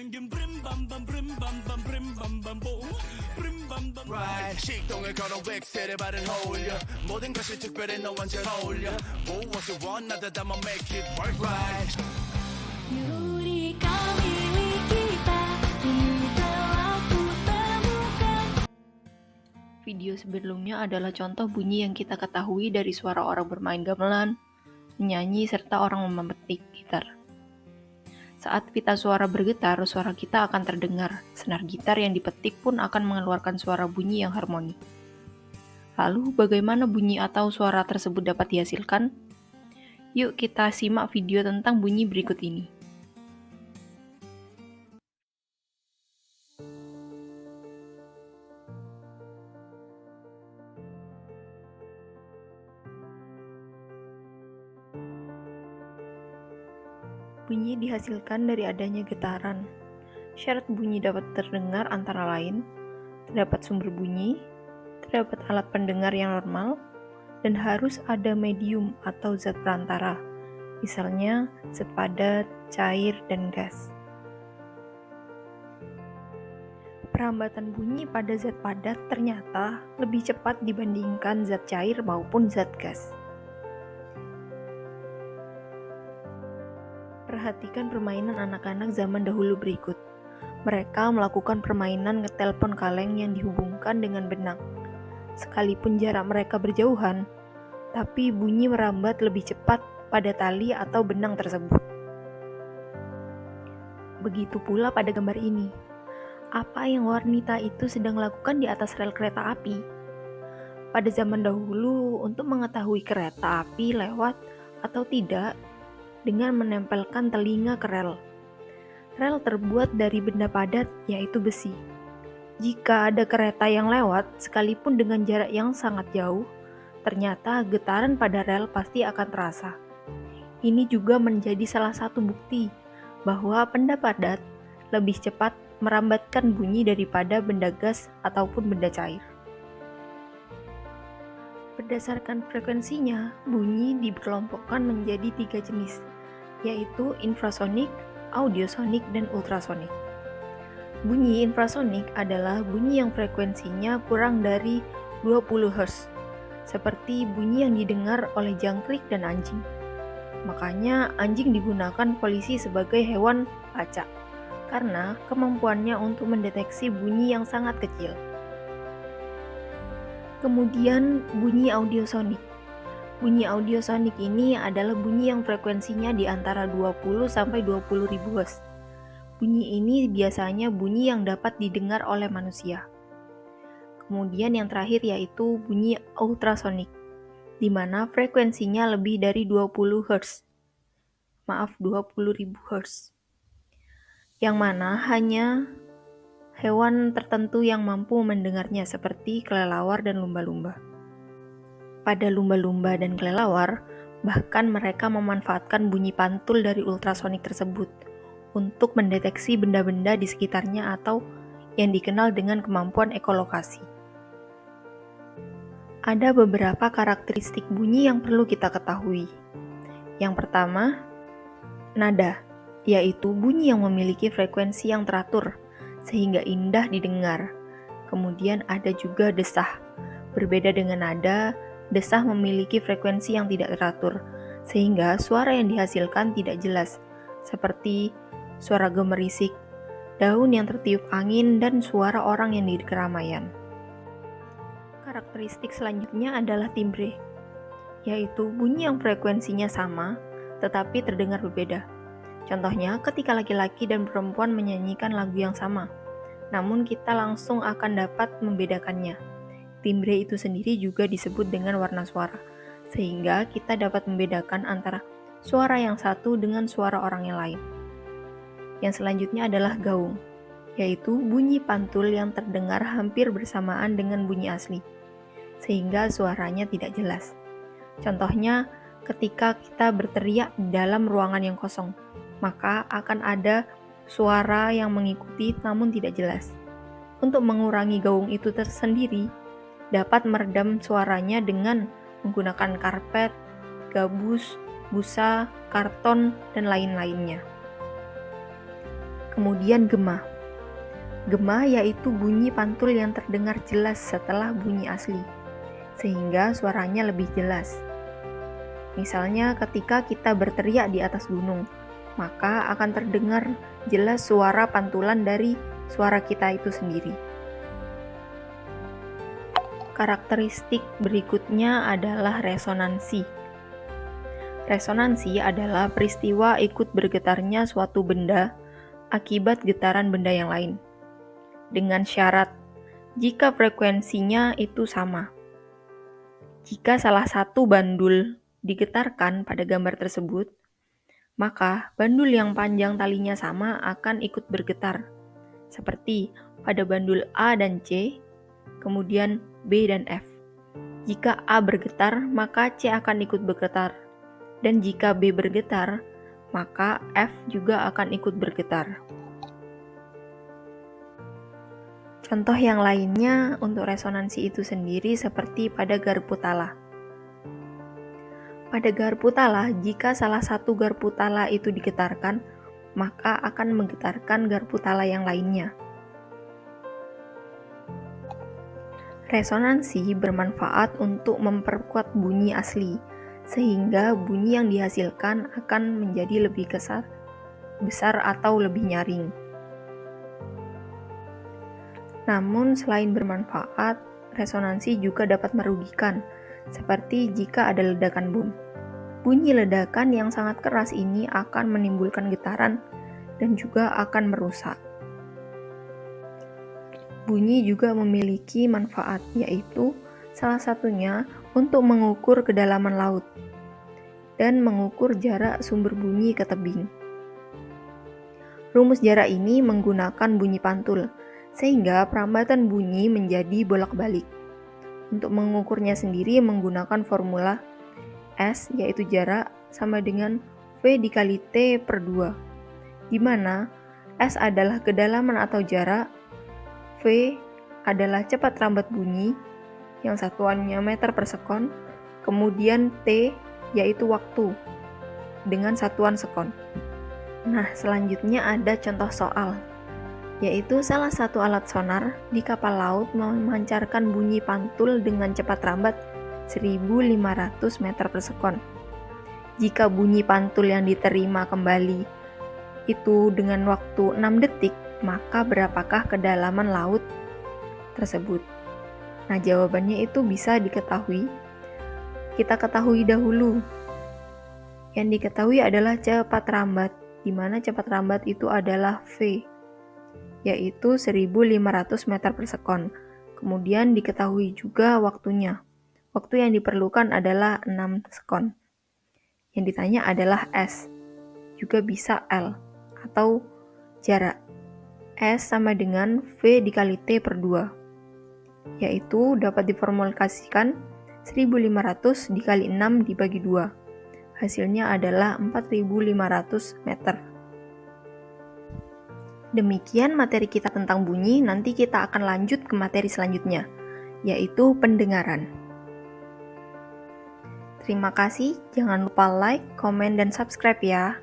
singing brim bam bam brim bam bam brim bam bam boom brim bam bam Right 식동을 걸어 웩세를 바른 어울려 모든 것이 특별해 너와 잘 어울려 무엇을 원하든 I'ma make it work right Nyuri kau milik kita, kini telah ku temukan. Video sebelumnya adalah contoh bunyi yang kita ketahui dari suara orang bermain gamelan, menyanyi, serta orang memetik gitar. Saat pita suara bergetar, suara kita akan terdengar. Senar gitar yang dipetik pun akan mengeluarkan suara bunyi yang harmoni. Lalu, bagaimana bunyi atau suara tersebut dapat dihasilkan? Yuk kita simak video tentang bunyi berikut ini. Bunyi dihasilkan dari adanya getaran. Syarat bunyi dapat terdengar antara lain, terdapat sumber bunyi, terdapat alat pendengar yang normal, dan harus ada medium atau zat perantara, misalnya zat padat, cair, dan gas. Perambatan bunyi pada zat padat ternyata lebih cepat dibandingkan zat cair maupun zat gas. Perhatikan permainan anak-anak zaman dahulu berikut. Mereka melakukan permainan ngetelpon kaleng yang dihubungkan dengan benang. Sekalipun jarak mereka berjauhan, tapi bunyi merambat lebih cepat pada tali atau benang tersebut. Begitu pula pada gambar ini. Apa yang wanita itu sedang lakukan di atas rel kereta api? Pada zaman dahulu, untuk mengetahui kereta api lewat atau tidak, dengan menempelkan telinga ke rel. Rel terbuat dari benda padat, yaitu besi. Jika ada kereta yang lewat, sekalipun dengan jarak yang sangat jauh, ternyata getaran pada rel pasti akan terasa. Ini juga menjadi salah satu bukti bahwa benda padat lebih cepat merambatkan bunyi daripada benda gas ataupun benda cair. Berdasarkan frekuensinya, bunyi dikelompokkan menjadi 3 jenis, yaitu infrasonik, audiosonik, dan ultrasonik. Bunyi infrasonik adalah bunyi yang frekuensinya kurang dari 20 Hz, seperti bunyi yang didengar oleh jangkrik dan anjing. Makanya anjing digunakan polisi sebagai hewan pelacak, karena kemampuannya untuk mendeteksi bunyi yang sangat kecil. Kemudian bunyi audiosonik. Bunyi audiosonik ini adalah bunyi yang frekuensinya di antara 20 sampai 20.000 Hz. Bunyi ini biasanya bunyi yang dapat didengar oleh manusia. Kemudian yang terakhir yaitu bunyi ultrasonik, di mana frekuensinya lebih dari 20 Hz. 20.000 Hz. Yang mana hanya hewan tertentu yang mampu mendengarnya seperti kelelawar dan lumba-lumba. Pada lumba-lumba dan kelelawar, bahkan mereka memanfaatkan bunyi pantul dari ultrasonik tersebut untuk mendeteksi benda-benda di sekitarnya atau yang dikenal dengan kemampuan ekolokasi. Ada beberapa karakteristik bunyi yang perlu kita ketahui. Yang pertama, nada, yaitu bunyi yang memiliki frekuensi yang teratur, sehingga indah didengar. Kemudian ada juga desah. Berbeda dengan nada, desah memiliki frekuensi yang tidak teratur, sehingga suara yang dihasilkan tidak jelas, seperti suara gemerisik, daun yang tertiup angin, dan suara orang yang di keramaian. Karakteristik selanjutnya adalah timbre, yaitu bunyi yang frekuensinya sama, tetapi terdengar berbeda. Contohnya, ketika laki-laki dan perempuan menyanyikan lagu yang sama, namun kita langsung akan dapat membedakannya. Timbre itu sendiri juga disebut dengan warna suara, sehingga kita dapat membedakan antara suara yang satu dengan suara orang yang lain. Yang selanjutnya adalah gaung, yaitu bunyi pantul yang terdengar hampir bersamaan dengan bunyi asli, sehingga suaranya tidak jelas. Contohnya, ketika kita berteriak di dalam ruangan yang kosong, maka akan ada suara yang mengikuti namun tidak jelas. Untuk mengurangi gaung itu tersendiri, dapat meredam suaranya dengan menggunakan karpet, gabus, busa, karton, dan lain-lainnya. Kemudian gema. Gema yaitu bunyi pantul yang terdengar jelas setelah bunyi asli, sehingga suaranya lebih jelas. Misalnya ketika kita berteriak di atas gunung, maka akan terdengar jelas suara pantulan dari suara kita itu sendiri. Karakteristik berikutnya adalah resonansi. Resonansi adalah peristiwa ikut bergetarnya suatu benda akibat getaran benda yang lain, dengan syarat jika frekuensinya itu sama. Jika salah satu bandul digetarkan pada gambar tersebut, maka bandul yang panjang talinya sama akan ikut bergetar, seperti pada bandul A dan C, kemudian B dan F. Jika A bergetar, maka C akan ikut bergetar, dan jika B bergetar, maka F juga akan ikut bergetar. Contoh yang lainnya untuk resonansi itu sendiri seperti pada garpu tala. Pada garpu tala, jika salah satu garpu tala itu digetarkan, maka akan menggetarkan garpu tala yang lainnya. Resonansi bermanfaat untuk memperkuat bunyi asli, sehingga bunyi yang dihasilkan akan menjadi lebih besar atau lebih nyaring. Namun selain bermanfaat, resonansi juga dapat merugikan, seperti jika ada ledakan bom. Bunyi ledakan yang sangat keras ini akan menimbulkan getaran dan juga akan merusak. Bunyi juga memiliki manfaat, yaitu salah satunya untuk mengukur kedalaman laut dan mengukur jarak sumber bunyi ke tebing. Rumus jarak ini menggunakan bunyi pantul, sehingga perambatan bunyi menjadi bolak-balik. Untuk mengukurnya sendiri menggunakan formula S, yaitu jarak, sama dengan V dikali T per 2, di mana S adalah kedalaman atau jarak, V adalah cepat rambat bunyi, yang satuannya meter per sekon, kemudian T yaitu waktu, dengan satuan sekon. Nah, selanjutnya ada contoh soal, yaitu salah satu alat sonar di kapal laut memancarkan bunyi pantul dengan cepat rambat 1.500 meter per sekon. Jika bunyi pantul yang diterima kembali itu dengan waktu 6 detik, maka berapakah kedalaman laut tersebut? Nah, jawabannya itu bisa diketahui. Kita ketahui dahulu. Yang diketahui adalah cepat rambat, di mana cepat rambat itu adalah V, yaitu 1.500 meter per sekon. Kemudian diketahui juga waktunya. Waktu yang diperlukan adalah 6 sekon. Yang ditanya adalah S, juga bisa L, atau jarak. S sama dengan V dikali T per 2, yaitu dapat diformulasikan 1.500 dikali 6 dibagi 2. Hasilnya adalah 4.500 meter. Demikian materi kita tentang bunyi, nanti kita akan lanjut ke materi selanjutnya, yaitu pendengaran. Terima kasih, jangan lupa like, komen, dan subscribe ya.